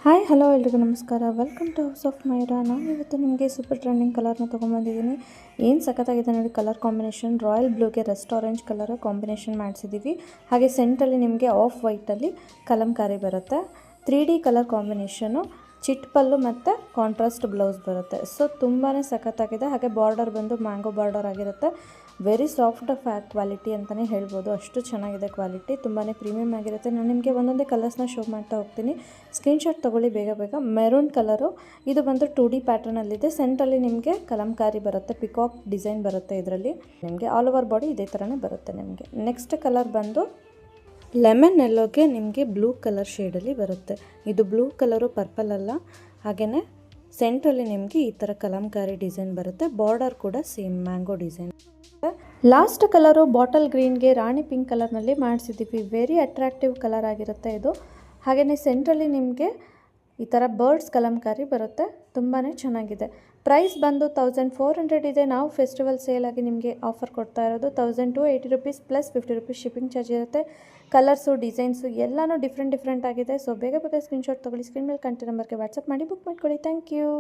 Hi hello ಎಲ್ರಿಗೂ ನಮಸ್ಕಾರ. Welcome to house of Maira. ನಾನು ಇವತ್ತು ನಿಮಗೆ ಸೂಪರ್ ಟ್ರೆಂಡಿಂಗ್ ಕಲರ್ನ ತೊಗೊಂಬಂದಿದ್ದೀನಿ. ಏನು ಸಖತ್ತಾಗಿದೆ ನೋಡಿ ಕಲರ್ ಕಾಂಬಿನೇಷನ್. ರಾಯಲ್ ಬ್ಲೂಗೆ ರೆಸ್ಟ್ ಆರೆಂಜ್ ಕಲರ್ ಕಾಂಬಿನೇಷನ್ ಮಾಡಿಸಿದ್ದೀವಿ. ಹಾಗೆ ಸೆಂಟಲ್ಲಿ ನಿಮಗೆ ಆಫ್ ವೈಟಲ್ಲಿ ಕಲಂಕಾರಿ ಬರುತ್ತೆ. 3D ಕಲರ್ ಕಾಂಬಿನೇಷನು, ಚಿಟ್ ಪಲ್ಲು ಮತ್ತು ಕಾಂಟ್ರಾಸ್ಟ್ ಬ್ಲೌಸ್ ಬರುತ್ತೆ. ಸೊ ತುಂಬಾ ಸಖತ್ತಾಗಿದೆ. ಹಾಗೆ ಬಾರ್ಡರ್ ಬಂದು ಮ್ಯಾಂಗೋ ಬಾರ್ಡರ್ ಆಗಿರುತ್ತೆ. ವೆರಿ ಸಾಫ್ಟ್ ಕ್ವಾಲಿಟಿ ಅಂತಲೇ ಹೇಳ್ಬೋದು. ಅಷ್ಟು ಚೆನ್ನಾಗಿದೆ ಕ್ವಾಲಿಟಿ, ತುಂಬಾ ಪ್ರೀಮಿಯಮ್ ಆಗಿರುತ್ತೆ. ನಾನು ನಿಮಗೆ ಒಂದೊಂದೇ ಕಲರ್ಸ್ನ ಶೋ ಮಾಡ್ತಾ ಹೋಗ್ತೀನಿ. ಸ್ಕ್ರೀನ್ಶಾಟ್ ತೊಗೊಳ್ಳಿ ಬೇಗ ಬೇಗ. ಮೆರೂನ್ ಕಲರು, ಇದು ಬಂದು 2D ಪ್ಯಾಟರ್ನಲ್ಲಿದೆ. ಸೆಂಟಲ್ಲಿ ನಿಮಗೆ ಕಲಂಕಾರಿ ಬರುತ್ತೆ, ಪಿಕಾಕ್ ಡಿಸೈನ್ ಬರುತ್ತೆ. ಇದರಲ್ಲಿ ನಿಮಗೆ ಆಲ್ ಓವರ್ ಬಾಡಿ ಇದೇ ಥರನೇ ಬರುತ್ತೆ ನಿಮಗೆ. ನೆಕ್ಸ್ಟ್ ಕಲರ್ ಬಂದು ಲೆಮನ್ ಎಲ್ಲೋಗೆ ನಿಮಗೆ ಬ್ಲೂ ಕಲರ್ ಶೇಡಲ್ಲಿ ಬರುತ್ತೆ. ಇದು ಬ್ಲೂ ಕಲರು ಪರ್ಪಲ್ ಅಲ್ಲ. ಹಾಗೆಯೇ ಸೆಂಟ್ರಲ್ಲಿ ನಿಮಗೆ ಈ ಥರ ಕಲಂಕಾರಿ ಡಿಸೈನ್ ಬರುತ್ತೆ. ಬಾರ್ಡರ್ ಕೂಡ same mango design. Last colour bottle ಗ್ರೀನ್ಗೆ ರಾಣಿ ಪಿಂಕ್ ಕಲರ್ನಲ್ಲಿ ಮಾಡಿಸಿದ್ದೀವಿ. ವೆರಿ ಅಟ್ರಾಕ್ಟಿವ್ ಕಲರ್ ಆಗಿರುತ್ತೆ ಇದು. ಹಾಗೆಯೇ ಸೆಂಟ್ರಲ್ಲಿ ನಿಮಗೆ ಈ ಥರ ಬರ್ಡ್ಸ್ ಕಲಂಕಾರಿ ಬರುತ್ತೆ. ತುಂಬಾ ಚೆನ್ನಾಗಿದೆ. ಪ್ರೈಸ್ ಬಂದು 1400 ಇದೆ. ನಾವು ಫೆಸ್ಟಿವಲ್ ಸೇಲಾಗಿ ನಿಮಗೆ ಆಫರ್ ಕೊಡ್ತಾ ಇರೋದು 1280 rupees plus 50 rupees shipping charge ಇರುತ್ತೆ. ಕಲರ್ಸು ಡಿಸೈನ್ಸು ಎಲ್ಲನೂ ಡಿಫ್ರೆಂಟ್ ಆಗಿದೆ. ಸೊ ಬೇಗ ಬೇಗ ಸ್ಕ್ರೀನ್ಶಾಟ್ ತೊಗೊಳ್ಳಿ. ಸ್ಕ್ರೀನ್ ಮೇಲೆ ಕಂಟೆ ನಂಬರ್ಗೆ ವಾಟ್ಸಪ್ ಮಾಡಿ ಬುಕ್ ಮಾಡ್ಕೊಳ್ಳಿ. Thank you.